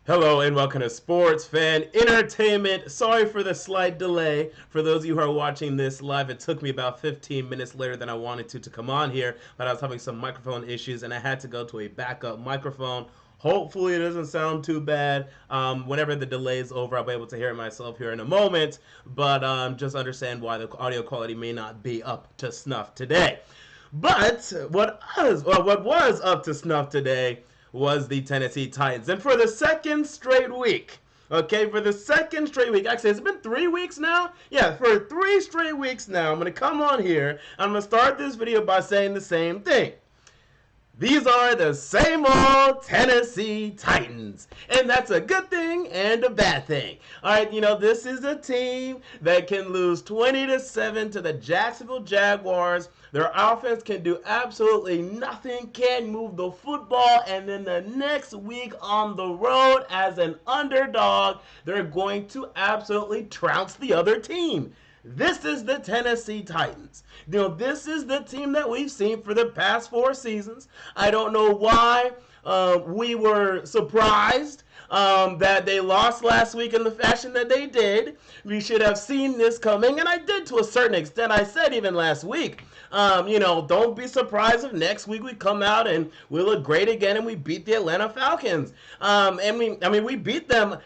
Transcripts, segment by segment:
Hello and welcome to Sports Fan Entertainment. Sorry for the slight delay. For those of you who are watching this live, it took me about 15 minutes later than I wanted to come on here, but I was having some microphone issues and I had to go to a backup microphone. Hopefully it doesn't sound too bad. Whenever the delay is over, I'll be able to hear myself here in a moment, but just understand why the audio quality may not be up to snuff today. But what was up to snuff today was the Tennessee Titans. And for the second straight week, actually, it's been 3 weeks now? Yeah, for 3 straight weeks now, I'm going to come on here. I'm going to start this video by saying the same thing. These are the same old Tennessee Titans. And that's a good thing and a bad thing. All right, this is a team that can lose 20-7 to the Jacksonville Jaguars. Their offense can do absolutely nothing, can't move the football, and then the next week on the road as an underdog, they're going to absolutely trounce the other team. This is the Tennessee Titans. This is the team that we've seen for the past 4 seasons. I don't know why we were surprised that they lost last week in the fashion that they did. We should have seen this coming, and I did to a certain extent. I said even last week, don't be surprised if next week we come out and we look great again and we beat the Atlanta Falcons. We beat them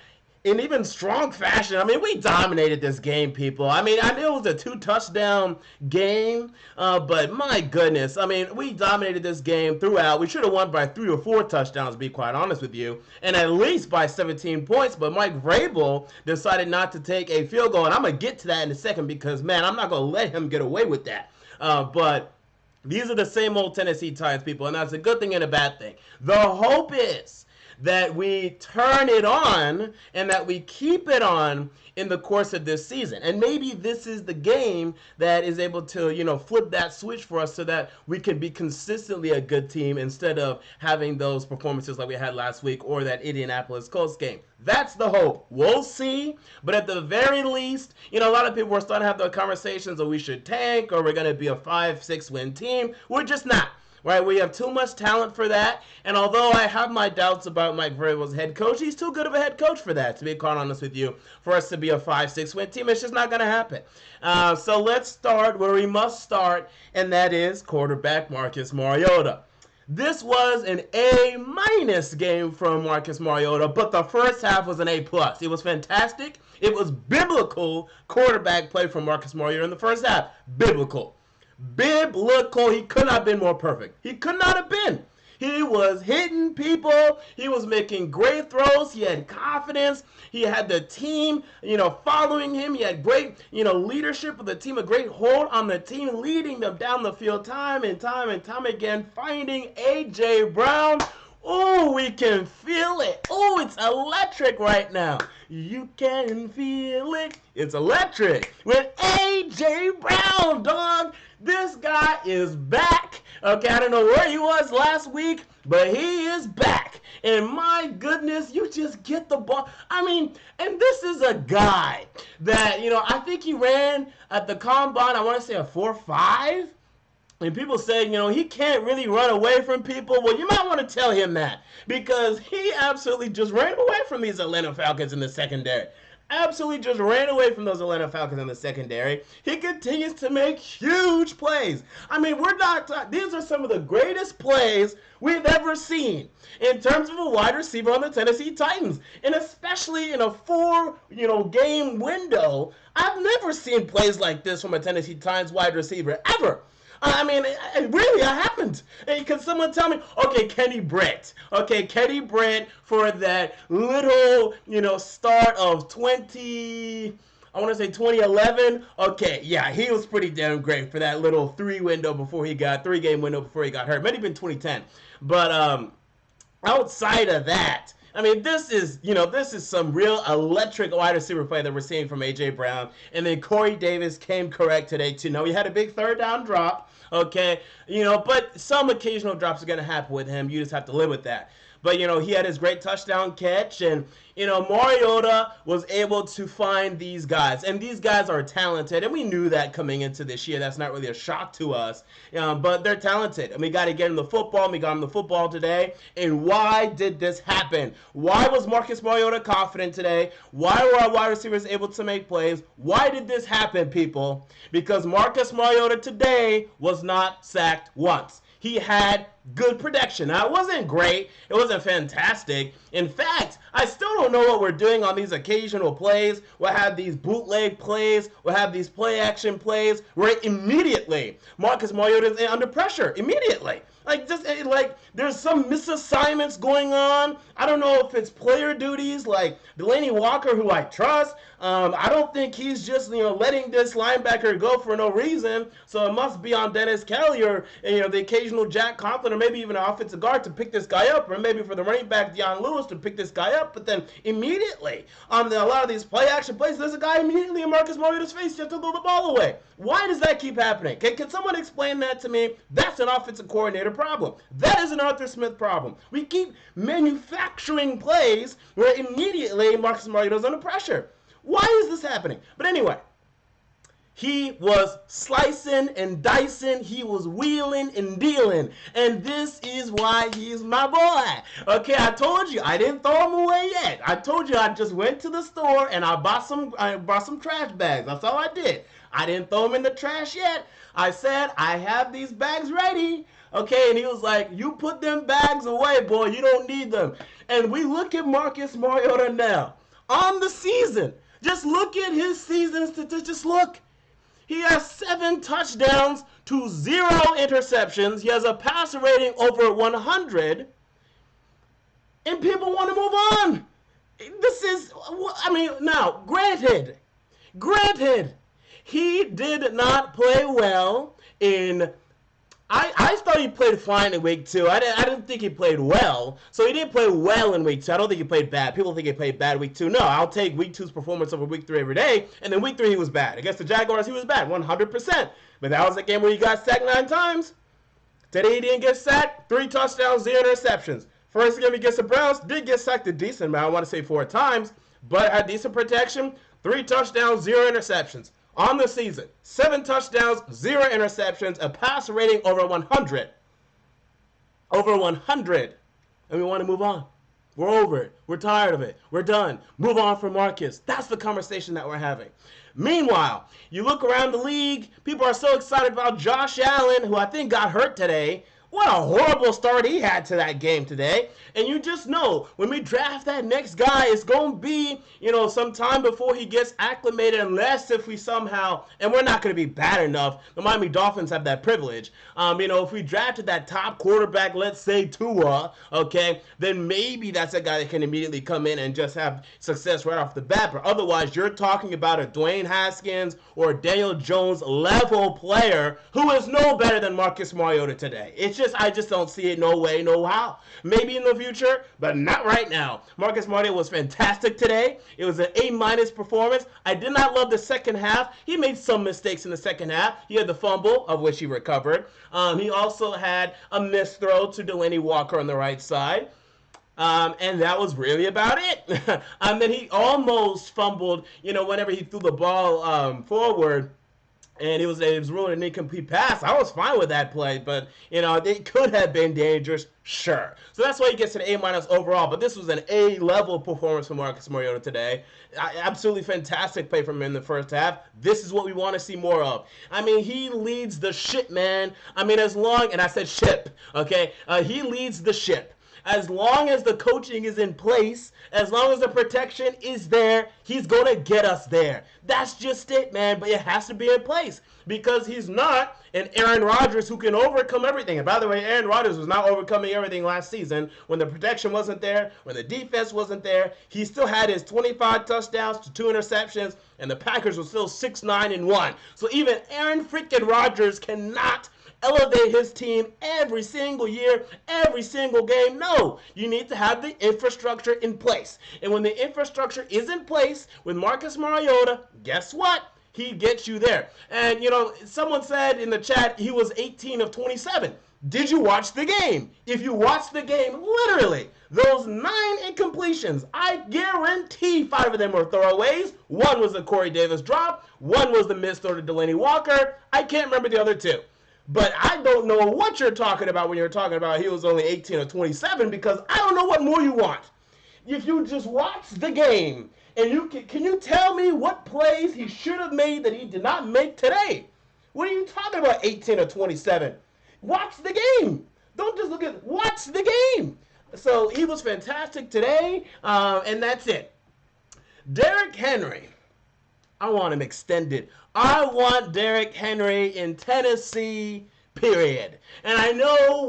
in even strong fashion. We dominated this game, people. I knew it was a 2-touchdown game, but my goodness. We dominated this game throughout. We should have won by 3 or 4 touchdowns, to be quite honest with you, and at least by 17 points, but Mike Vrabel decided not to take a field goal, and I'm going to get to that in a second because, man, I'm not going to let him get away with that. But these are the same old Tennessee Titans, people, and that's a good thing and a bad thing. The hope is that we turn it on and that we keep it on in the course of this season. And maybe this is the game that is able to, flip that switch for us so that we can be consistently a good team instead of having those performances like we had last week or that Indianapolis Colts game. That's the hope. We'll see. But at the very least, a lot of people are starting to have the conversations of we should tank or we're going to be a 5-6 win team. We're just not. Right, we have too much talent for that, and although I have my doubts about Mike Vrabel's head coach, he's too good of a head coach for that, to be quite honest with you, for us to be a 5-6 win team. It's just not going to happen. So let's start where we must start, and that is quarterback Marcus Mariota. This was an A- game from Marcus Mariota, but the first half was an A+. It was fantastic. It was biblical quarterback play from Marcus Mariota in the first half. Biblical. He could not have been more perfect. He could not have been. He was hitting people. He was making great throws. He had confidence. He had the team, following him. He had great, leadership of the team, a great hold on the team, leading them down the field time and time and time again, finding A.J. Brown. Oh, we can feel it. Oh, it's electric right now. You can feel it. It's electric. With A.J. Brown, dog. This guy is back. Okay, I don't know where he was last week, but he is back. And my goodness, you just get the ball. And this is a guy that, I think he ran at the combine, I want to say a 4.5. And people say, he can't really run away from people. Well, you might want to tell him that because he absolutely just ran away from these Atlanta Falcons in the secondary. Absolutely just ran away from those Atlanta Falcons in the secondary. He continues to make huge plays. We're not these are some of the greatest plays we've ever seen in terms of a wide receiver on the Tennessee Titans. And especially in a 4, game window, I've never seen plays like this from a Tennessee Titans wide receiver ever. Really, I haven't. Hey, can someone tell me? Okay, Kenny Brett for that little, start of 2011. Okay, yeah, he was pretty damn great for that little 3-game window before he got hurt. Maybe even 2010. But outside of that, this is some real electric wide receiver play that we're seeing from A.J. Brown. And then Corey Davis came correct today, too. Now, he had a big 3rd down drop, okay? But some occasional drops are going to happen with him. You just have to live with that. But, he had his great touchdown catch, and, Mariota was able to find these guys. And these guys are talented, and we knew that coming into this year. That's not really a shock to us. But they're talented, and we got to get them the football. We got them the football today. And why did this happen? Why was Marcus Mariota confident today? Why were our wide receivers able to make plays? Why did this happen, people? Because Marcus Mariota today was not sacked once. He had good protection. Now, it wasn't great. It wasn't fantastic. In fact, I still don't know what we're doing on these occasional plays. We'll have these bootleg plays. We'll have these play-action plays where immediately Marcus Mariota is under pressure. Immediately. There's some misassignments going on. I don't know if it's player duties like Delanie Walker, who I trust. I don't think he's just, letting this linebacker go for no reason. So it must be on Dennis Kelly or, the occasional Jack Conklin or maybe even an offensive guard to pick this guy up, or maybe for the running back Deion Lewis to pick this guy up. But then immediately on a lot of these play-action plays, there's a guy immediately in Marcus Mariota's face just to throw the ball away. Why does that keep happening? Can someone explain that to me? That's an offensive coordinator problem. That is an Arthur Smith problem. We keep manufacturing plays where immediately Marcus Mariota is under pressure. Why is this happening? But anyway, he was slicing and dicing. He was wheeling and dealing. And this is why he's my boy. Okay, I told you I didn't throw him away yet. I told you I just went to the store and I bought some trash bags. That's all I did. I didn't throw him in the trash yet. I said, I have these bags ready. Okay, and he was like, you put them bags away, boy. You don't need them. And we look at Marcus Mariota now. On the season, just look at his seasons. Just look. He has 7 touchdowns to 0 interceptions. He has a passer rating over 100. And people want to move on. This is, now, granted, he did not play well in, I thought he played fine in week 2. I didn't think he played well. So he didn't play well in week 2. I don't think he played bad. People think he played bad week 2. No, I'll take week 2's performance over week 3 every day. And then week 3 he was bad. Against the Jaguars he was bad, 100%. But that was a game where he got sacked 9 times. Today he didn't get sacked. 3 touchdowns, 0 interceptions. First game against the Browns, did get sacked a decent amount. I want to say 4 times. But had decent protection. 3 touchdowns, 0 interceptions. On the season, 7 touchdowns, 0 interceptions, a passer rating over 100. Over 100. And we want to move on. We're over it. We're tired of it. We're done. Move on from Marcus. That's the conversation that we're having. Meanwhile, you look around the league, people are so excited about Josh Allen, who I think got hurt today. What a horrible start he had to that game today. And you just know, when we draft that next guy, it's going to be, some time before he gets acclimated, unless if we somehow, and we're not going to be bad enough, the Miami Dolphins have that privilege. If we drafted that top quarterback, let's say Tua, okay, then maybe that's a guy that can immediately come in and just have success right off the bat. But otherwise, you're talking about a Dwayne Haskins or Daniel Jones level player who is no better than Marcus Mariota today. I just don't see it, no way, no how. Maybe in the future, but not right now. Marcus Mariota was fantastic today. It was an A- performance. I did not love the second half. He made some mistakes in the second half. He had the fumble, of which he recovered. He also had a missed throw to Delanie Walker on the right side. And that was really about it. And then he almost fumbled, whenever he threw the ball forward. And it was ruling an incomplete pass. I was fine with that play, but, it could have been dangerous, sure. So that's why he gets an A- overall. But this was an A-level performance from Marcus Mariota today. Absolutely fantastic play from him in the first half. This is what we want to see more of. He leads the ship, man. And I said ship, okay? He leads the ship. As long as the coaching is in place, as long as the protection is there, he's going to get us there. That's just it, man. But it has to be in place because he's not an Aaron Rodgers who can overcome everything. And by the way, Aaron Rodgers was not overcoming everything last season when the protection wasn't there, when the defense wasn't there. He still had his 25 touchdowns to 2 interceptions, and the Packers were still 6-9-1. So even Aaron freaking Rodgers cannot elevate his team every single year, every single game. No, you need to have the infrastructure in place. And when the infrastructure is in place with Marcus Mariota, guess what? he gets you there. And, you know, someone said in the chat he was 18 of 27. Did you watch the game? If you watched the game, literally, those 9 incompletions, I guarantee 5 of them were throwaways. 1 was the Corey Davis drop. 1 was the missed throw to Delaney Walker. I can't remember the other 2. But I don't know what you're talking about when you're talking about he was only 18 or 27, because I don't know what more you want. If you just watch the game, and you can you tell me what plays he should have made that he did not make today? What are you talking about, 18 or 27? Watch the game. Don't just look at, watch the game. So he was fantastic today, and that's it. Derrick Henry, I want him extended. I want Derrick Henry in Tennessee, period. And I know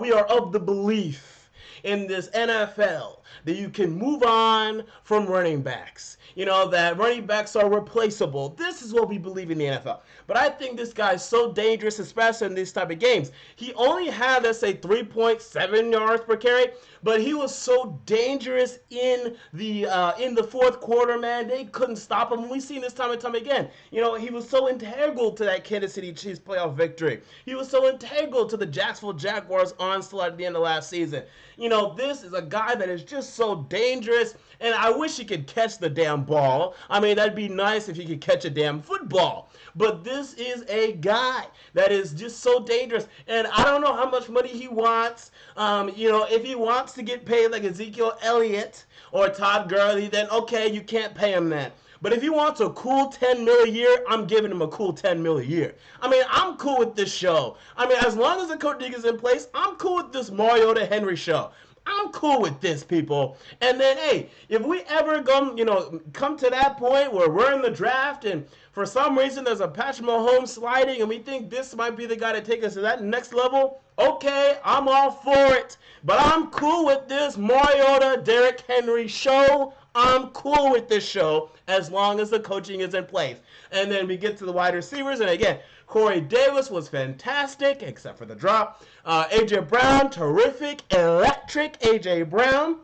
we are of the belief in this NFL that you can move on from running backs. You know, that running backs are replaceable. This is what we believe in the NFL. But I think this guy is so dangerous, especially in these type of games. He only had, let's say, 3.7 yards per carry, but he was so dangerous in the fourth quarter, man. They couldn't stop him. We've seen this time and time again. You know, he was so integral to that Kansas City Chiefs playoff victory. He was so integral to the Jacksonville Jaguars onslaught at the end of last season. You know, this is a guy that is just so dangerous, and I wish he could catch the damn ball. I mean, that'd be nice if he could catch a damn football. But this is a guy that is just so dangerous, and I don't know how much money he wants. You know, if he wants to get paid like Ezekiel Elliott or Todd Gurley, then okay, you can't pay him that. But if he wants a cool $10 million a year, I'm giving him a cool $10 million a year. I mean, I'm cool with this show. I mean, as long as the coach is in place, I'm cool with this Mariota Henry show. I'm cool with this, people. And then, hey, if we ever come to that point where we're in the draft and for some reason there's a Patrick Mahomes sliding and we think this might be the guy to take us to that next level, okay, I'm all for it. But I'm cool with this Mariota Derrick Henry show. I'm cool with this show as long as the coaching is in place. And then we get to the wide receivers, and again, Corey Davis was fantastic, except for the drop. A.J. Brown, terrific, electric A.J. Brown.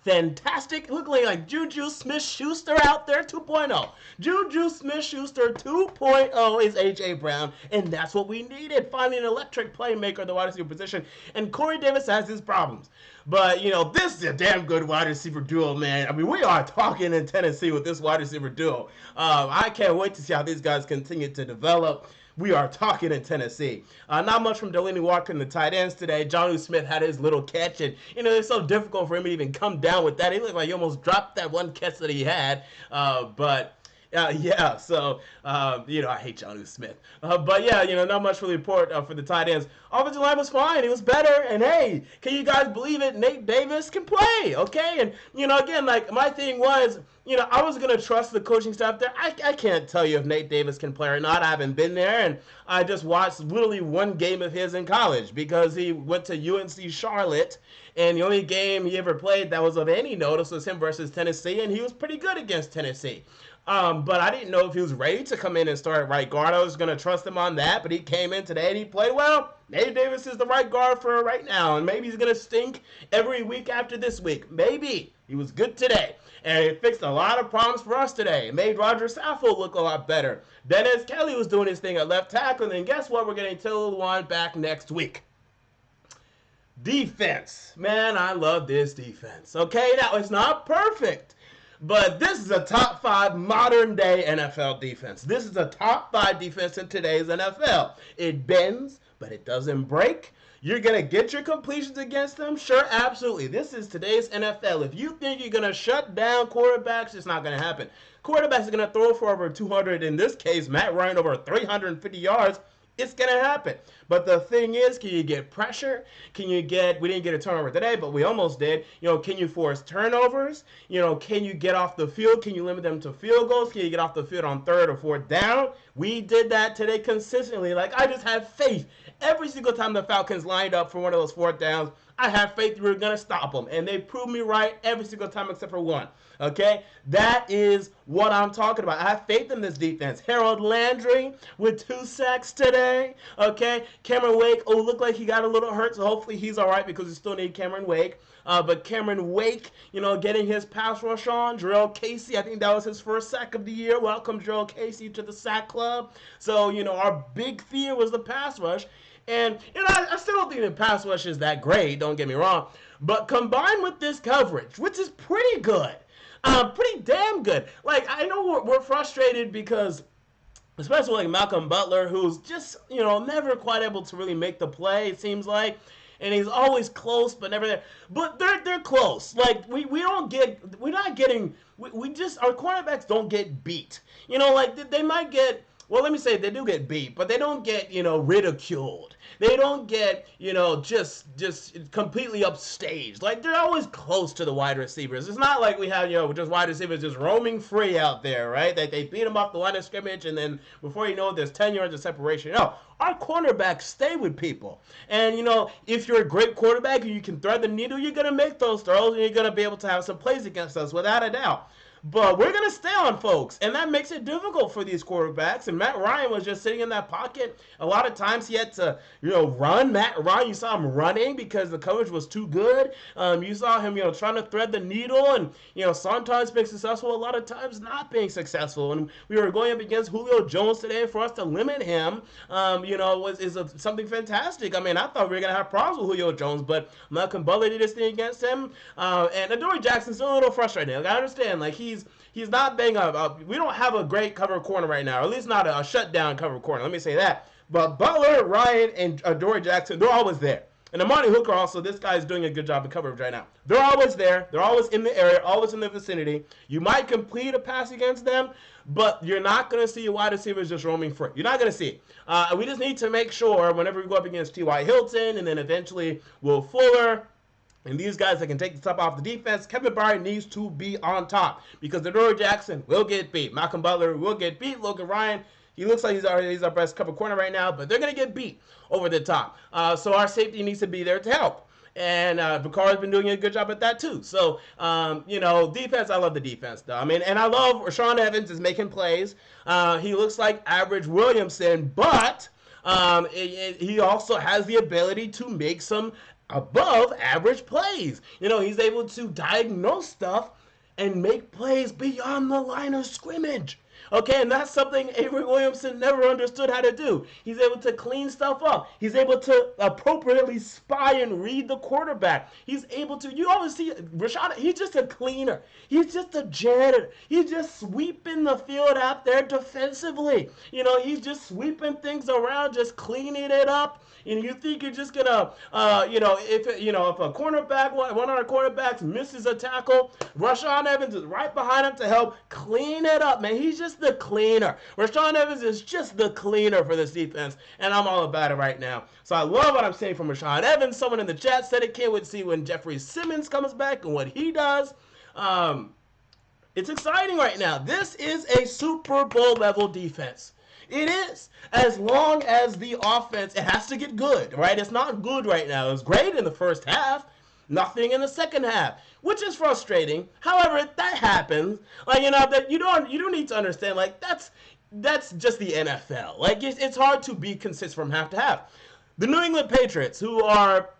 Fantastic, looking like Juju Smith-Schuster out there 2.0. Juju Smith-Schuster 2.0 is A.J. Brown, and that's what we needed. Finally, an electric playmaker in the wide receiver position, and Corey Davis has his problems. But, you know, this is a damn good wide receiver duo, man. I mean, we are talking in Tennessee with this wide receiver duo. I can't wait to see how these guys continue to develop. We are talking in Tennessee. Not much from Delaney Walker in the tight ends today. Jonnu Smith had his little catch, and, you know, it's so difficult for him to even come down with that. He looked like he almost dropped that one catch that he had. Yeah, so, you know, I hate Jonnu Smith. But, yeah, you know, not much really report for the tight ends. Offensive line was fine. He was better. And, hey, can you guys believe it? Nate Davis can play, okay? And, you know, again, like, my thing was, you know, I was going to trust the coaching staff there. I can't tell you if Nate Davis can play or not. I haven't been there, and I just watched literally one game of his in college because he went to UNC Charlotte, and the only game he ever played that was of any notice was him versus Tennessee, and he was pretty good against Tennessee. But I didn't know if he was ready to come in and start at right guard. I was going to trust him on that, but he came in today and he played well. Nate Davis is the right guard for right now, and maybe he's going to stink every week after this week. Maybe. He was good today, and it fixed a lot of problems for us today. It made Roger Saffold look a lot better. Dennis Kelly was doing his thing at left tackle, and then guess what? We're getting Tillwan back next week. Defense. Man, I love this defense. Okay, now it's not perfect, but this is a top 5 modern day NFL defense. This is a top 5 defense in today's NFL. It bends, but it doesn't break. You're going to get your completions against them? Sure, absolutely. This is today's NFL. If you think you're going to shut down quarterbacks, it's not going to happen. Quarterbacks are going to throw for over 200. In this case, Matt Ryan over 350 yards. It's going to happen. But the thing is, can you get pressure? Can you get, we didn't get a turnover today, but we almost did. You know, can you force turnovers? You know, can you get off the field? Can you limit them to field goals? Can you get off the field on 3rd or 4th down? We did that today consistently. Like, I just have faith. Every single time the Falcons lined up for one of those 4th downs, I have faith we were going to stop them. And they proved me right every single time except for one. Okay? That is what I'm talking about. I have faith in this defense. Harold Landry with 2 sacks today. Okay? Cameron Wake, looked like he got a little hurt, so hopefully he's all right because we still need Cameron Wake. But Cameron Wake, getting his pass rush on. Jarrell Casey, I think that was his first sack of the year. Welcome, Jarrell Casey, to the sack club. So, our big fear was the pass rush. And, I still don't think the pass rush is that great, don't get me wrong. But combined with this coverage, which is pretty good, pretty damn good. Like, I know we're frustrated because, especially like Malcolm Butler, who's just, never quite able to really make the play, it seems like. And he's always close, but never there. But they're close. Like, our cornerbacks don't get beat. Like, they might get, well, let me say they do get beat, but they don't get, ridiculed. They don't get, just completely upstaged. Like, they're always close to the wide receivers. It's not like we have, just wide receivers just roaming free out there, right? That they beat them off the line of scrimmage, and then before you know it, there's 10 yards of separation. No, our cornerbacks stay with people. And, if you're a great quarterback and you can thread the needle, you're going to make those throws, and you're going to be able to have some plays against us, without a doubt. But we're going to stay on folks, and that makes it difficult for these quarterbacks. And Matt Ryan was just sitting in that pocket. A lot of times he had to, run. Matt Ryan, you saw him running because the coverage was too good. You saw him, trying to thread the needle and, sometimes being successful, a lot of times not being successful. And we were going up against Julio Jones today. For us to limit him, is something fantastic. I mean, I thought we were going to have problems with Julio Jones, but Malcolm Butler did his thing against him. And Adoree Jackson's still a little frustrating. Like, I understand, like, he's not being we don't have a great cover corner right now, or at least not a shutdown cover corner. Let me say that. But Butler, Ryan, and Adoree Jackson, they're always there. And Amani Hooker also, this guy is doing a good job of coverage right now. They're always there. They're always in the area, always in the vicinity. You might complete a pass against them, but you're not going to see wide receivers just roaming free. You're not going to see it. We just need to make sure whenever we go up against T.Y. Hilton and then eventually Will Fuller, and these guys that can take the top off the defense, Kevin Byard needs to be on top because Adoree Jackson will get beat. Malcolm Butler will get beat. Logan Ryan, he looks like he's our best cover corner right now, but they're going to get beat over the top. So our safety needs to be there to help. And Bakari's been doing a good job at that too. So, defense, I love the defense though. I mean, and I love Rashaan Evans is making plays. He looks like average Williamson, but he also has the ability to make some above average plays. He's able to diagnose stuff and make plays beyond the line of scrimmage. Okay, and that's something Avery Williamson never understood how to do. He's able to clean stuff up. He's able to appropriately spy and read the quarterback. He's able to, you always see Rashaan, he's just a cleaner. He's just a janitor. He's just sweeping the field out there defensively. He's just sweeping things around, just cleaning it up. And you think you're just gonna, if a cornerback, one of our cornerbacks misses a tackle, Rashaan Evans is right behind him to help clean it up, man. He's just the cleaner. Rashaan Evans is just the cleaner for this defense, and I'm all about it right now. So I love what I'm seeing from Rashaan Evans. Someone in the chat said it. Can't wait to see when Jeffrey Simmons comes back and what he does. It's exciting right now. This is a Super Bowl level defense. It is. As long as the offense, it has to get good, right? It's not good right now. It was great in the first half. Nothing in the second half, which is frustrating. However, that happens. Like, that you don't need to understand, like, that's just the NFL. Like, it's hard to be consistent from half to half. The New England Patriots, who are,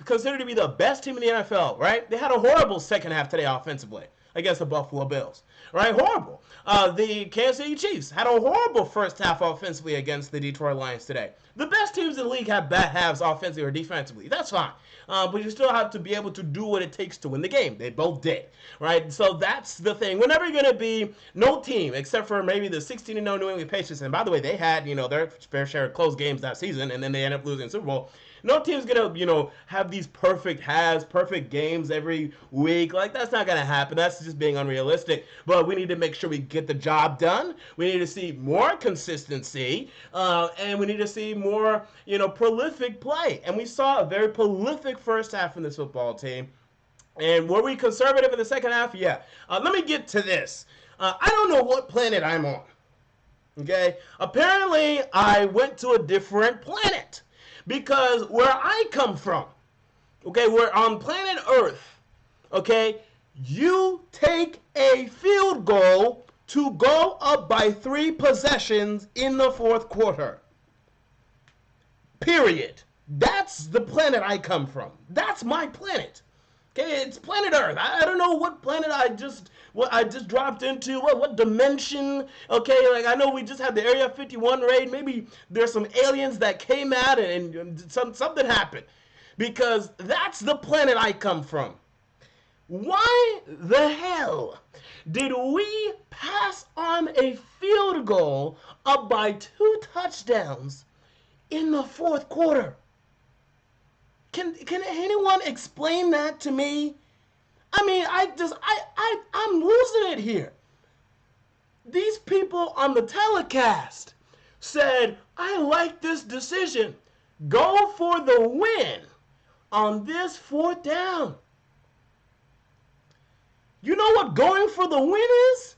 considered to be the best team in the NFL, right? They had a horrible second half today offensively against the Buffalo Bills, right? Horrible. The Kansas City Chiefs had a horrible first half offensively against the Detroit Lions today. The best teams in the league have bad halves offensively or defensively. That's fine. But you still have to be able to do what it takes to win the game. They both did, right? So that's the thing. Whenever you're going to be no team, except for maybe the 16-0 New England Patriots, and by the way, they had, their fair share of close games that season, and then they ended up losing the Super Bowl. No team's going to, have these perfect halves, perfect games every week. Like, that's not going to happen. That's just being unrealistic. But we need to make sure we get the job done. We need to see more consistency. And we need to see more, prolific play. And we saw a very prolific first half from this football team. And were we conservative in the second half? Yeah. Let me get to this. I don't know what planet I'm on. Okay? Apparently, I went to a different planet. Because where I come from, Okay, we're on planet Earth. Okay, you take a field goal to go up by 3 possessions in the fourth quarter. Period. That's the planet I come from. That's my planet. Okay, it's planet Earth. I don't know what planet I just dropped into. What dimension? Okay, like I know we just had the Area 51 raid. Maybe there's some aliens that came out and something happened, because that's the planet I come from. Why the hell did we pass on a field goal up by 2 touchdowns in the fourth quarter? Can anyone explain that to me? I mean, I'm losing it here. These people on the telecast said, I like this decision. Go for the win on this fourth down. You know what going for the win is?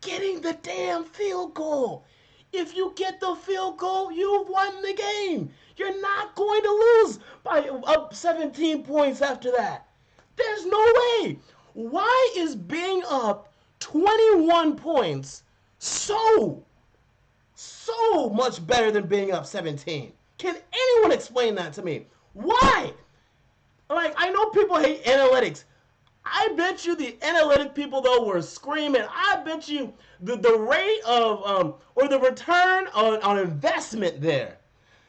Getting the damn field goal. If you get the field goal, you've won the game. You're not going to lose by up 17 points after that. There's no way. Why is being up 21 points so much better than being up 17? Can anyone explain that to me? Why? Like, I know people hate analytics. I bet you the analytic people, though, were screaming. I bet you the rate of, or the return on investment there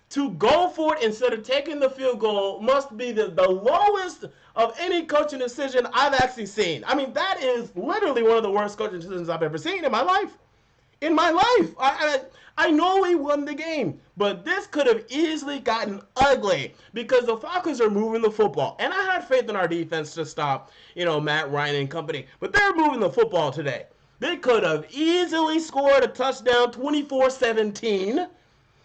to go for it instead of taking the field goal must be the lowest of any coaching decision I've actually seen. I mean, that is literally one of the worst coaching decisions I've ever seen in my life. In my life. I know we won the game, but this could have easily gotten ugly because the Falcons are moving the football. And I had faith in our defense to stop, Matt Ryan and company. But they're moving the football today. They could have easily scored a touchdown 24-17.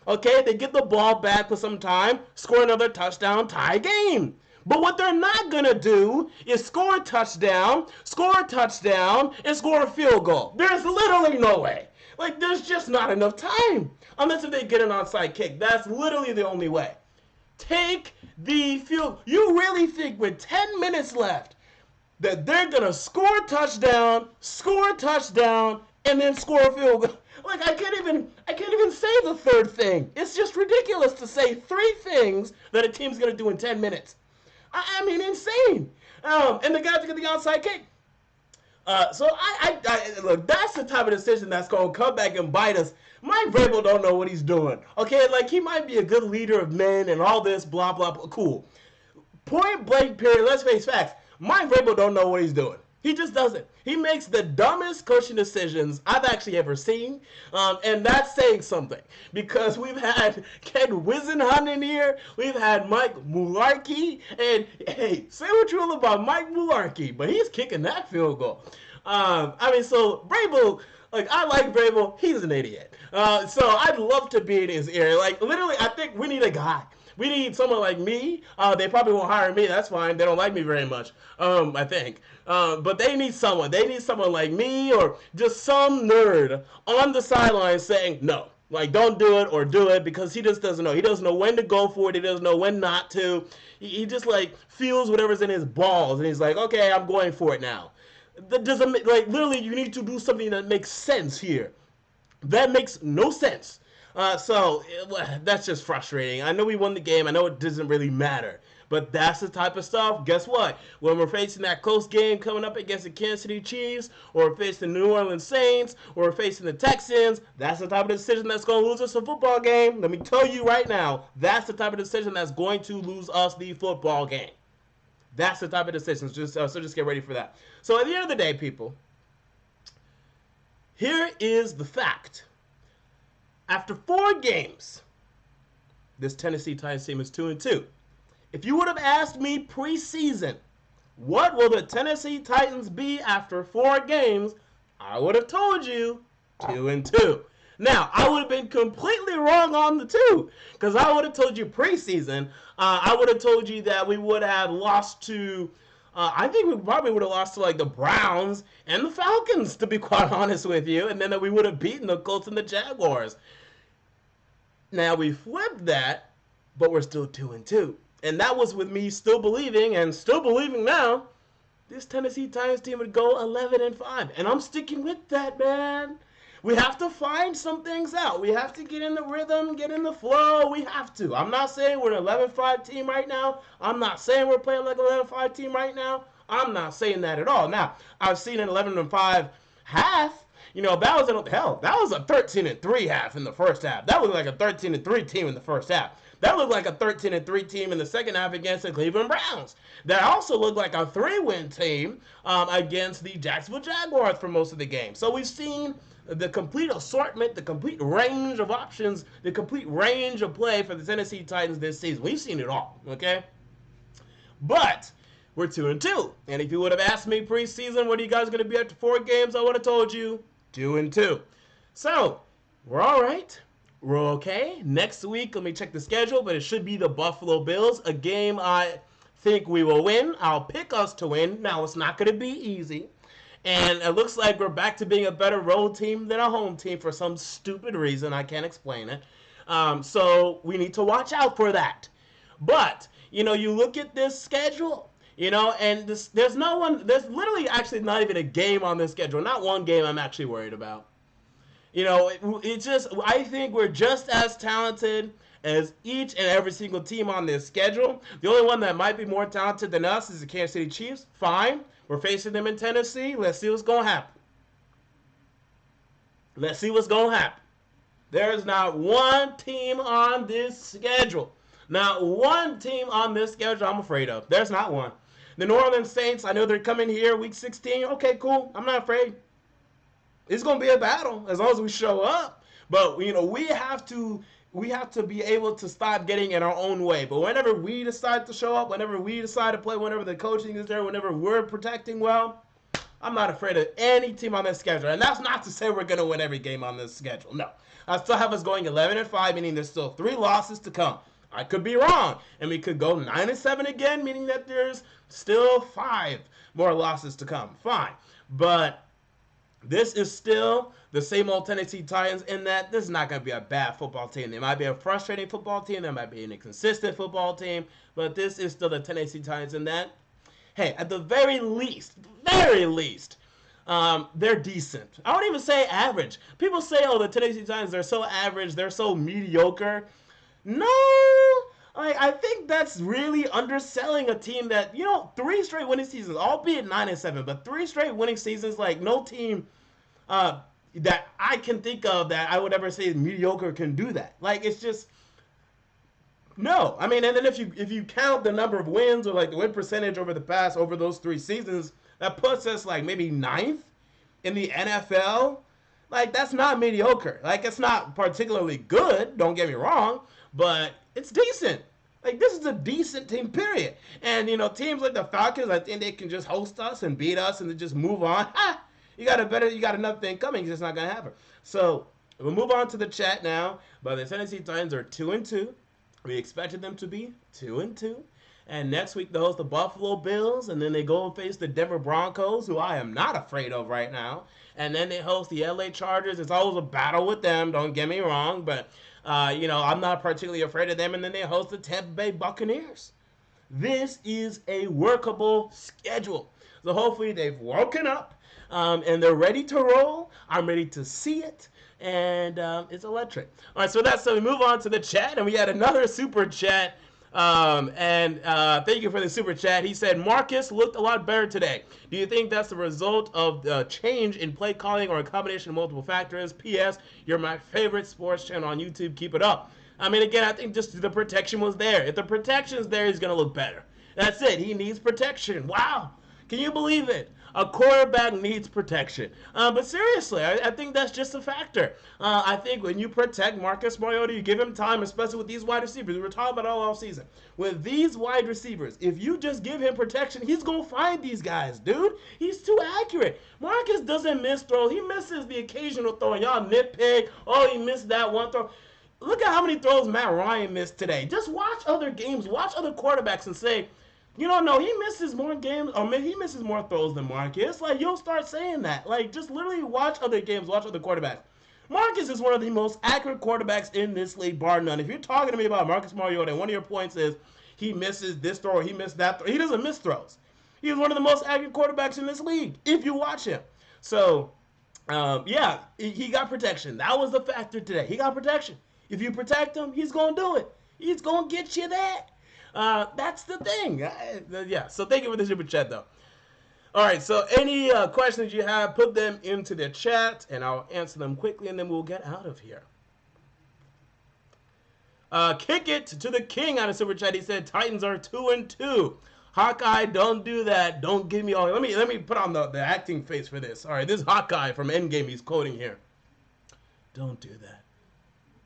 Okay, they get the ball back for some time, score another touchdown, tie game. But what they're not going to do is score a touchdown, and score a field goal. There's literally no way. Like, there's just not enough time. Unless if they get an onside kick. That's literally the only way. Take the field. You really think with 10 minutes left that they're going to score a touchdown, and then score a field goal? Like, I can't even say the third thing. It's just ridiculous to say 3 things that a team's going to do in 10 minutes. I mean, insane. And the guy to get the onside kick. So I look, that's the type of decision that's going to come back and bite us. Mike Vrabel don't know what he's doing. Okay, like, he might be a good leader of men and all this, blah, blah, blah. Cool. Point blank period, let's face facts. Mike Vrabel don't know what he's doing. He just doesn't. He makes the dumbest coaching decisions I've actually ever seen, and that's saying something, because we've had Ken Wisenhunt in here, we've had Mike Mularkey, and hey, say what you will about Mike Mularkey, but he's kicking that field goal. So Vrabel, like, I like Vrabel, he's an idiot. So I'd love to be in his ear. Like, literally, I think we need a guy. We need someone like me. They probably won't hire me. That's fine. They don't like me very much, I think. But they need someone. They need someone like me, or just some nerd on the sideline saying, no, like, don't do it or do it, because he just doesn't know. He doesn't know when to go for it. He doesn't know when not to. He just, like, feels whatever's in his balls, and he's like, okay, I'm going for it now. That doesn't, like, literally, you need to do something that makes sense here. That makes no sense. So that's just frustrating. I know we won the game. I know it doesn't really matter. But that's the type of stuff. Guess what? When we're facing that close game coming up against the Kansas City Chiefs, or we're facing the New Orleans Saints, or we're facing the Texans, that's the type of decision that's going to lose us a football game. Let me tell you right now, that's the type of decision that's going to lose us the football game. That's the type of decisions. So just get ready for that. So at the end of the day, people, here is the fact. After 4 games, this Tennessee Titans team is 2-2. If you would have asked me preseason, what will the Tennessee Titans be after 4 games, I would have told you 2-2. Now, I would have been completely wrong on the 2, because I would have told you preseason, I would have told you that we would have lost to, I think we probably would have lost to, like, the Browns and the Falcons, to be quite honest with you, and then that we would have beaten the Colts and the Jaguars. Now, we flipped that, but we're still 2-2. And that was with me still believing, and still believing now, this Tennessee Titans team would go 11-5. And I'm sticking with that, man. We have to find some things out. We have to get in the rhythm, get in the flow. We have to. I'm not saying we're an 11-5 team right now. I'm not saying we're playing like an 11-5 team right now. I'm not saying that at all. Now, I've seen an 11-5 half. You know, that was a 13-3 half in the first half. That looked like a 13-3 team in the first half. That looked like a 13-3 team in the second half against the Cleveland Browns. That also looked like a 3-win team against the Jacksonville Jaguars for most of the game. So we've seen the complete assortment, the complete range of options, the complete range of play for the Tennessee Titans this season. We've seen it all, okay? But we're 2-2. And if you would have asked me preseason, what are you guys going to be after 4 games, I would have told you 2-2. So we're all right. We're okay. Next week, let me check the schedule, but it should be the Buffalo Bills, a game I think we will win. I'll pick us to win. Now, it's not going to be easy. And it looks like we're back to being a better road team than a home team for some stupid reason. I can't explain it. So we need to watch out for that. But, you know, you look at this schedule, you know, and there's literally actually not even a game on this schedule. Not one game I'm actually worried about. You know, I think we're just as talented as each and every single team on this schedule. The only one that might be more talented than us is the Kansas City Chiefs. Fine. We're facing them in Tennessee. Let's see what's going to happen. Let's see what's going to happen. There's not one team on this schedule. Not one team on this schedule I'm afraid of. There's not one. The New Orleans Saints, I know they're coming here week 16. Okay, cool. I'm not afraid. It's going to be a battle as long as we show up. But, you know, we have to be able to stop getting in our own way. But whenever we decide to show up, whenever we decide to play, whenever the coaching is there, whenever we're protecting well, I'm not afraid of any team on this schedule. And that's not to say we're going to win every game on this schedule. No. I still have us going 11-5, meaning there's still 3 losses to come. I could be wrong. And we could go 9-7 again, meaning that there's still 5 more losses to come. Fine. But this is still the same old Tennessee Titans in that this is not going to be a bad football team. They might be a frustrating football team. They might be an inconsistent football team. But this is still the Tennessee Titans in that, hey, at the very least, they're decent. I won't even say average. People say, oh, the Tennessee Titans, they're so average, they're so mediocre. No, I think that's really underselling a team that, you know, 3 straight winning seasons, albeit 9-7, but 3 straight winning seasons, like no team that I can think of that I would ever say mediocre can do that. Like, it's just, no. I mean, and then if you count the number of wins or like the win percentage over those 3 seasons, that puts us like maybe 9th in the NFL. Like, that's not mediocre. Like, it's not particularly good, don't get me wrong, but it's decent. Like, this is a decent team, period. And, you know, teams like the Falcons, I think they can just host us and beat us and then just move on. Ha! You got another thing coming. It's just not going to happen. So, we'll move on to the chat now. But the Tennessee Titans are 2-2. We expected them to be 2-2. And next week, they host the Buffalo Bills. And then they go and face the Denver Broncos, who I am not afraid of right now. And then they host the LA Chargers. It's always a battle with them. Don't get me wrong. But, you know, I'm not particularly afraid of them. And then they host the Tampa Bay Buccaneers. This is a workable schedule. So hopefully they've woken up. And they're ready to roll. I'm ready to see it. And it's electric. All right, so we move on to the chat. And we had another super chat. Thank you for the super chat. He said, Marcus looked a lot better today. Do you think that's the result of the change in play calling or a combination of multiple factors? P.S. You're my favorite sports channel on YouTube. Keep it up. I mean, again, I think just the protection was there. If the protection's there, he's going to look better. That's it. He needs protection. Wow. Can you believe it? A quarterback needs protection. But seriously, I think that's just a factor. I think when you protect Marcus Mariota, you give him time, especially with these wide receivers. We were talking about all offseason. With these wide receivers, if you just give him protection, he's going to find these guys, dude. He's too accurate. Marcus doesn't miss throws. He misses the occasional throw. And y'all nitpick. Oh, he missed that one throw. Look at how many throws Matt Ryan missed today. Just watch other games. Watch other quarterbacks and say, you don't know, he misses more games, or maybe he misses more throws than Marcus. Like, you'll start saying that. Like, just literally watch other games, watch other quarterbacks. Marcus is one of the most accurate quarterbacks in this league, bar none. If you're talking to me about Marcus Mariota, and one of your points is he misses this throw, he missed that throw. He doesn't miss throws. He's one of the most accurate quarterbacks in this league, if you watch him. So, yeah, he got protection. That was the factor today. He got protection. If you protect him, he's going to do it. He's going to get you that. That's the thing. Yeah, so thank you for the super chat, though. All right, so any questions you have, put them into the chat, and I'll answer them quickly, and then we'll get out of here. Kick it to the king on a super chat. He said Titans are 2-2. Hawkeye, don't do that. Don't give me all. Let me put on the acting face for this. All right, this is Hawkeye from Endgame. He's quoting here. Don't do that.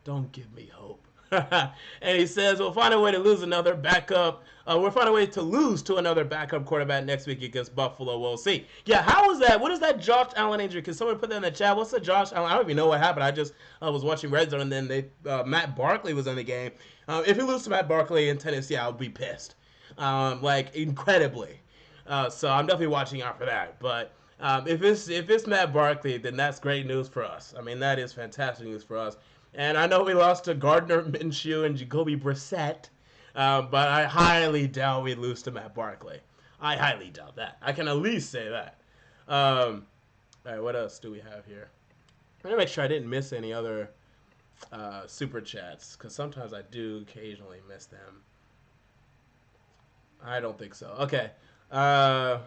Don't give me hope. And he says we'll find a way to lose another backup. We'll find a way to lose to another backup quarterback next week against Buffalo. We'll see. Yeah, how is that? What is that Josh Allen injury? Can someone put that in the chat? What's the Josh Allen? I don't even know what happened. I just was watching Red Zone, and then Matt Barkley was in the game. If you lose to Matt Barkley in Tennessee, I'll be pissed. Like incredibly. So I'm definitely watching out for that. But if it's Matt Barkley, then that's great news for us. I mean, that is fantastic news for us. And I know we lost to Gardner Minshew and Jacoby Brissett, but I highly doubt we lose to Matt Barkley. I highly doubt that. I can at least say that. All right, what else do we have here? I'm gonna make sure I didn't miss any other super chats, because sometimes I do occasionally miss them. I don't think so. Okay. Alec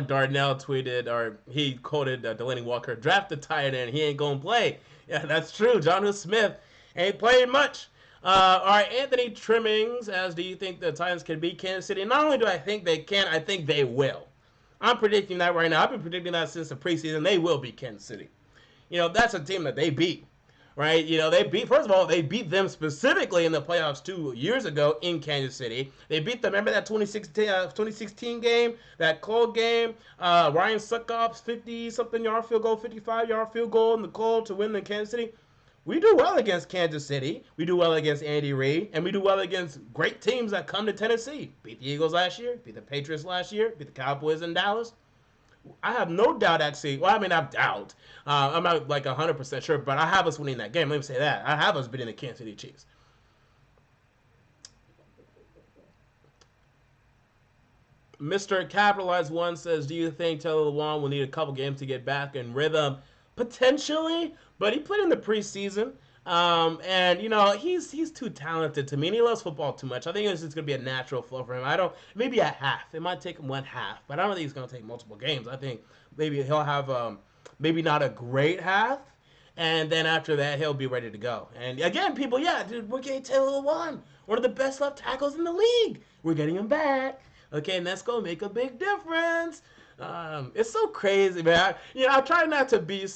Darnell tweeted, or he quoted Delaney Walker, draft the tight end. He ain't going to play. Yeah, that's true. Jonnu Smith ain't playing much. All right, Anthony Trimmings, as do you think the Titans can beat Kansas City? Not only do I think they can, I think they will. I'm predicting that right now. I've been predicting that since the preseason. They will beat Kansas City. You know, that's a team that they beat. Right, you know, first of all, they beat them specifically in the playoffs 2 years ago in Kansas City. They beat them, remember that 2016 game, that cold game, Ryan Suckoff's 50-something yard field goal, 55-yard field goal in the cold to win the Kansas City. We do well against Kansas City. We do well against Andy Reid, and we do well against great teams that come to Tennessee. Beat the Eagles last year, beat the Patriots last year, beat the Cowboys in Dallas. I have no doubt, actually. Well, I mean, I have doubt. I'm not like 100% sure, but I have us winning that game. Let me say that. I have us beating the Kansas City Chiefs. Mr. Capitalized One says, do you think Taylor Lewan will need a couple games to get back in rhythm? Potentially, but he played in the preseason. And you know, he's too talented to me, and he loves football too much. I think it's just gonna be a natural flow for him. Maybe a half. It might take him one half, but I don't think he's gonna take multiple games. I think maybe he'll have maybe not a great half, and then after that he'll be ready to go. And again, people, yeah, dude, we're getting Taylor Lewan, one of the best left tackles in the league. We're getting him back. Okay, and that's gonna make a big difference. It's so crazy, man. I try not to be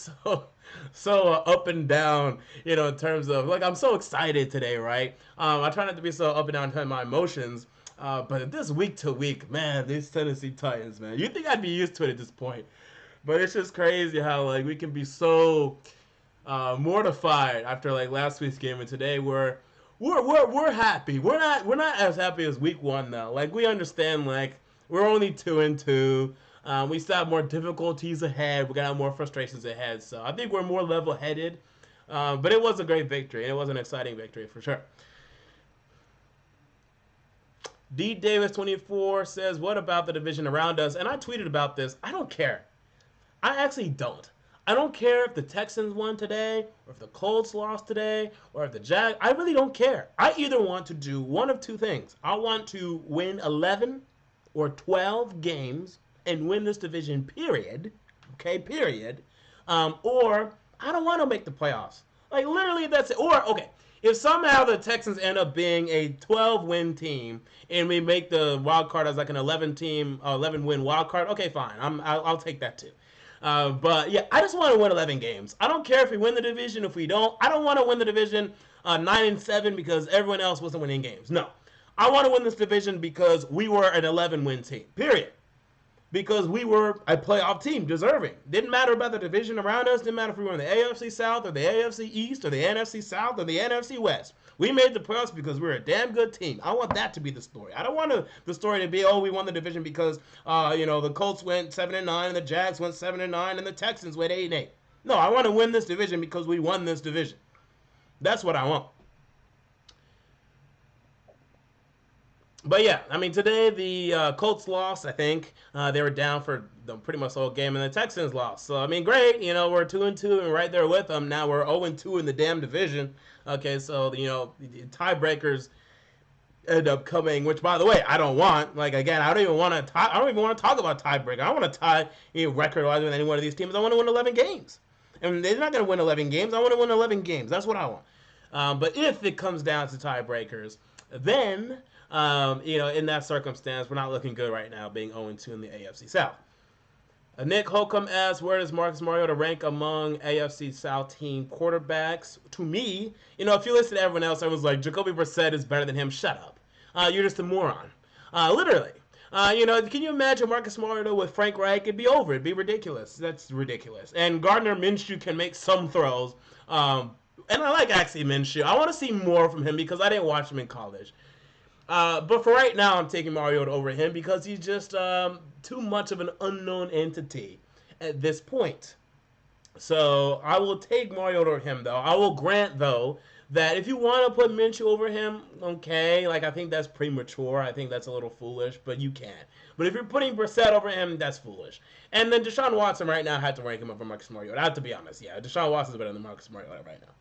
so up and down, in terms of, like, I'm so excited today, right? I try not to be so up and down in my emotions, but this week to week, man, these Tennessee Titans, man, you'd think I'd be used to it at this point, but it's just crazy how, like, we can be so mortified after, like, last week's game, and today we're happy. We're not as happy as week one, though. Like, we understand, like, we're only 2-2. We still have more difficulties ahead. We got more frustrations ahead. So I think we're more level-headed. But it was a great victory. And it was an exciting victory for sure. D. Davis 24 says, what about the division around us? And I tweeted about this. I don't care. I actually don't. I don't care if the Texans won today, or if the Colts lost today, or if the Jags. I really don't care. I either want to do one of two things. I want to win 11 or 12 games and win this division, period. Okay, period. Or I don't want to make the playoffs. Like, literally, that's it. Or, okay, if somehow the Texans end up being a 12-win team and we make the wild card as like an 11-win wild card, okay, fine. I'll take that too. But yeah, I just want to win 11 games. I don't care if we win the division, if we don't. I don't want to win the division 9-7 because everyone else wasn't winning games. No. I want to win this division because we were an 11-win team, period. Because we were a playoff team, deserving. Didn't matter about the division around us. Didn't matter if we were in the AFC South or the AFC East or the NFC South or the NFC West. We made the playoffs because we're a damn good team. I want that to be the story. I don't want the story to be, oh, we won the division because, the Colts went 7-9 and the Jags went 7-9 and the Texans went 8-8. No, I want to win this division because we won this division. That's what I want. But yeah, I mean, today the Colts lost. I think they were down for pretty much the whole game, and the Texans lost. So I mean, great. We're 2-2 and right there with them. Now we're 0-2 in the damn division. Okay, so the tiebreakers end up coming. Which, by the way, I don't want. Like again, I don't even want to. I don't even want to talk about tiebreaker. I want to tie record-wise with any one of these teams. I want to win 11 games, and they're not going to win 11 games. I want to win 11 games. That's what I want. But if it comes down to tiebreakers, then in that circumstance, we're not looking good right now, being 0-2 in the AFC South. Nick Holcomb asks, where does Marcus Mariota rank among AFC South team quarterbacks? To me, if you listen to everyone else, everyone's like, Jacoby Brissett is better than him. Shut up. You're just a moron. Literally. Can you imagine Marcus Mariota with Frank Reich? It'd be over. It'd be ridiculous. That's ridiculous. And Gardner Minshew can make some throws. And I like actually Minshew. I want to see more from him because I didn't watch him in college. But for right now, I'm taking Mariota over him because he's just too much of an unknown entity at this point. So I will take Mariota over him, though. I will grant, though, that if you want to put Minshew over him, okay, like I think that's premature. I think that's a little foolish, but you can. But if you're putting Brissett over him, that's foolish. And then Deshaun Watson right now, I had to rank him over Marcus Mariota. I have to be honest, yeah. Deshaun Watson's better than Marcus Mariota right now.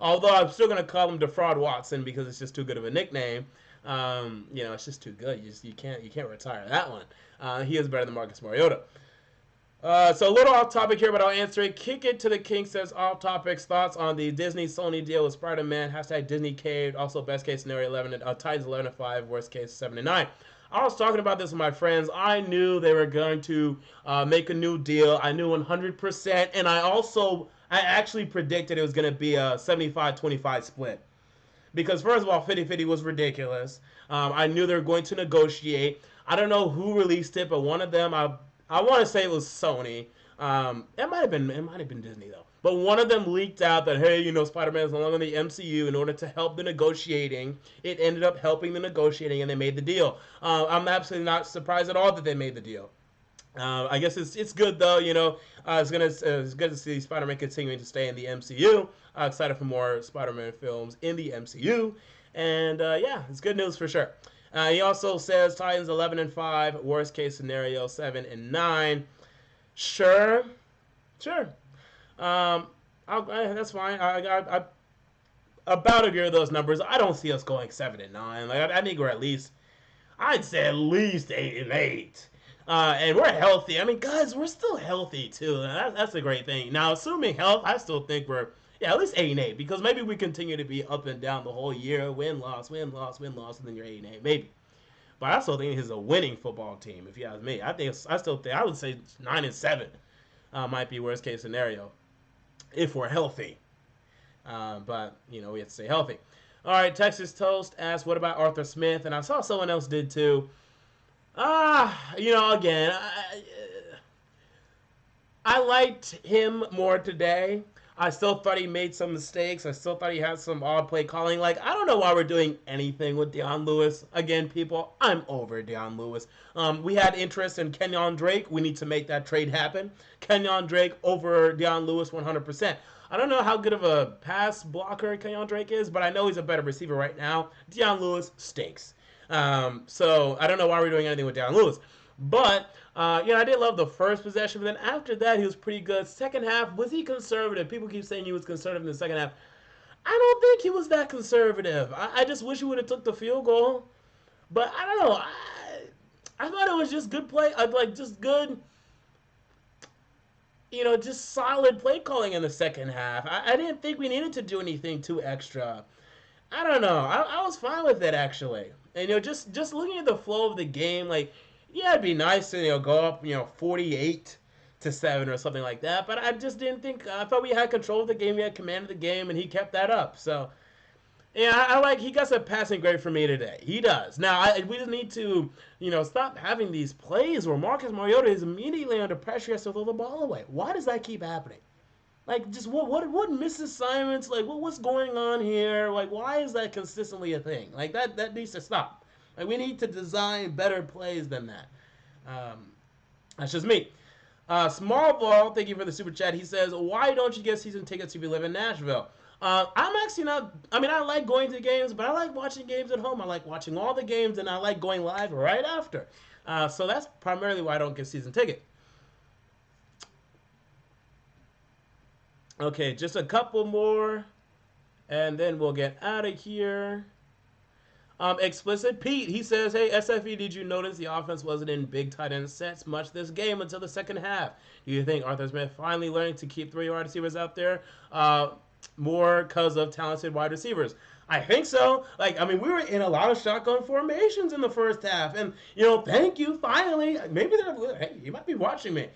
Although I'm still going to call him Defraud Watson because it's just too good of a nickname. It's just too good. You can't retire that one. He is better than Marcus Mariota. So a little off topic here, but I'll answer it. Kick It to the King says off topics. Thoughts on the Disney-Sony deal with Spider-Man. # Disney caved. Also best case scenario 11. Titans 11-5. Worst case 7-9. I was talking about this with my friends. I knew they were going to make a new deal. I knew 100%, and I actually predicted it was going to be a 75-25 split. Because first of all, 50-50 was ridiculous. I knew they were going to negotiate. I don't know who released it, but one of them, I want to say it was Sony. It might have been Disney though. But one of them leaked out that hey, Spider-Man is no longer in the MCU in order to help the negotiating. It ended up helping the negotiating, and they made the deal. I'm absolutely not surprised at all that they made the deal. I guess it's good though. It's good to see Spider-Man continuing to stay in the MCU. Excited for more Spider-Man films in the MCU, and it's good news for sure. He also says Titans 11-5, worst case scenario 7-9. Sure. That's fine. I about agree with those numbers. I don't see us going 7-9. Like I think we're I'd say at least 8-8. And we're healthy. I mean, guys, we're still healthy too. That's a great thing. Now, assuming health, I still think we're at least 8-8 because maybe we continue to be up and down the whole year, win loss, and then you're 8-8 maybe. But I still think he's a winning football team. If you ask me, I would say 9-7 might be worst case scenario if we're healthy. But we have to stay healthy. All right, Texas Toast asked, what about Arthur Smith? And I saw someone else did too. Again, I liked him more today. I still thought he made some mistakes. I still thought he had some odd play calling. Like, I don't know why we're doing anything with Deion Lewis. Again, people, I'm over Deion Lewis. We had interest in Kenyon Drake. We need to make that trade happen. Kenyon Drake over Deion Lewis 100%. I don't know how good of a pass blocker Kenyon Drake is, but I know he's a better receiver right now. Deion Lewis stinks. So I don't know why we're doing anything with Deion Lewis. But, I did love the first possession, but then after that, he was pretty good. Second half, was he conservative? People keep saying he was conservative in the second half. I don't think he was that conservative. I just wish he would have took the field goal. But I don't know. I thought it was just good play. Just good, just solid play calling in the second half. I didn't think we needed to do anything too extra. I don't know. I was fine with it, actually. And, just looking at the flow of the game, it'd be nice to, go up, 48-7 or something like that. But I just didn't think, I thought we had control of the game. We had command of the game, and he kept that up. So, he got some passing grade for me today. He does. Now, we just need to, stop having these plays where Marcus Mariota is immediately under pressure, has to throw the ball away. Why does that keep happening? Just what misassignments? What's going on here? Why is that consistently a thing? That needs to stop. We need to design better plays than that. That's just me. Small Ball, thank you for the super chat. He says, why don't you get season tickets if you live in Nashville? I'm actually not. I mean, I like going to games, but I like watching games at home. I like watching all the games, and I like going live right after. So that's primarily why I don't get season ticket. Okay, just a couple more, and then we'll get out of here. Explicit Pete, he says, hey, SFE, did you notice the offense wasn't in big tight end sets much this game until the second half? Do you think Arthur Smith finally learning to keep 3 wide receivers out there more because of talented wide receivers? I think so. Like, I mean, we were in a lot of shotgun formations in the first half. And, you know, thank you, finally. Maybe they're, hey, you might be watching me.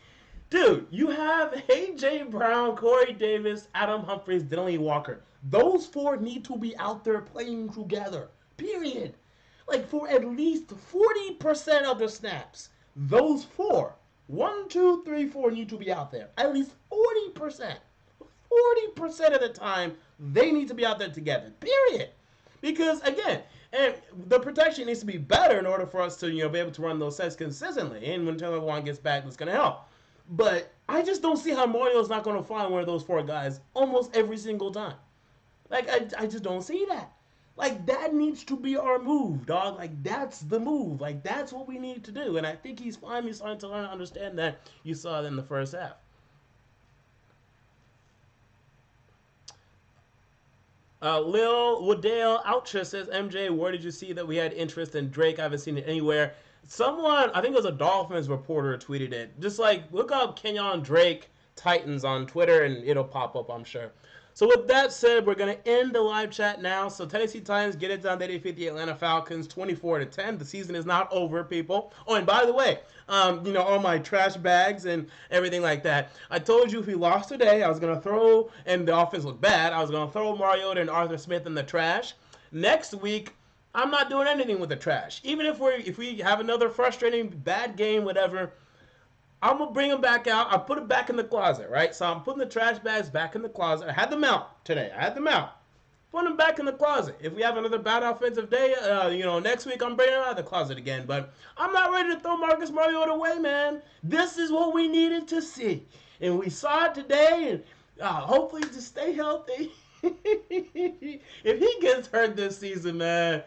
Dude, you have A.J. Brown, Corey Davis, Adam Humphries, Dylan Walker. Those 4 need to be out there playing together. Period. Like, for at least 40% of the snaps, those 4, 1, 2, 3, 4 need to be out there. At least 40%. 40% of the time, they need to be out there together. Period. Because, again, and the protection needs to be better in order for us to, you know, be able to run those sets consistently. And when Taylor Warren gets back, that's going to help. But I just don't see how Mario's not going to find one of those 4 guys almost every single time. Like, I just don't see that. Like, that needs to be our move, dog. Like, that's the move. Like, that's what we need to do. And I think he's finally starting to learn to understand that. You saw it in the first half. Lil Woodale Outra says, MJ, where did you see that we had interest in Drake? I haven't seen it anywhere. Someone, I think it was a Dolphins reporter, tweeted it. Just like, look up Kenyon Drake Titans on Twitter and it'll pop up, I'm sure. So with that said, we're going to end the live chat now. So Tennessee Titans get it done. They defeat the Atlanta Falcons 24-10. The season is not over, people. Oh, and by the way, you know, all my trash bags and everything like that. I told you if we lost today, I was going to throw, and the offense looked bad, I was going to throw Mariota and Arthur Smith in the trash. Next week, I'm not doing anything with the trash. Even if we have another frustrating bad game, whatever, I'm going to bring them back out. I put it back in the closet, right? So I'm putting the trash bags back in the closet. I had them out today. I had them out. Put them back in the closet. If we have another bad offensive day, you know, next week I'm bringing them out of the closet again. But I'm not ready to throw Marcus Mariota away, man. This is what we needed to see. And we saw it today. And hopefully just stay healthy. If he gets hurt this season, man,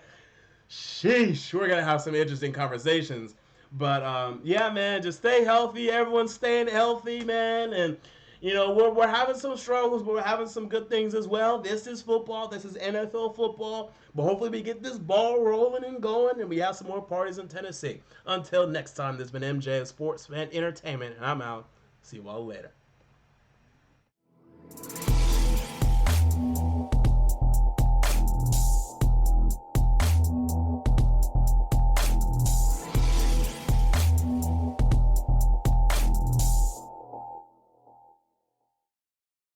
sheesh, we're going to have some interesting conversations. But, yeah, man, just stay healthy. Everyone's staying healthy, man. And, you know, we're having some struggles, but we're having some good things as well. This is football. This is NFL football. But hopefully we get this ball rolling and going, and we have some more parties in Tennessee. Until next time, this has been MJ of Sports Fan Entertainment, and I'm out. See you all later.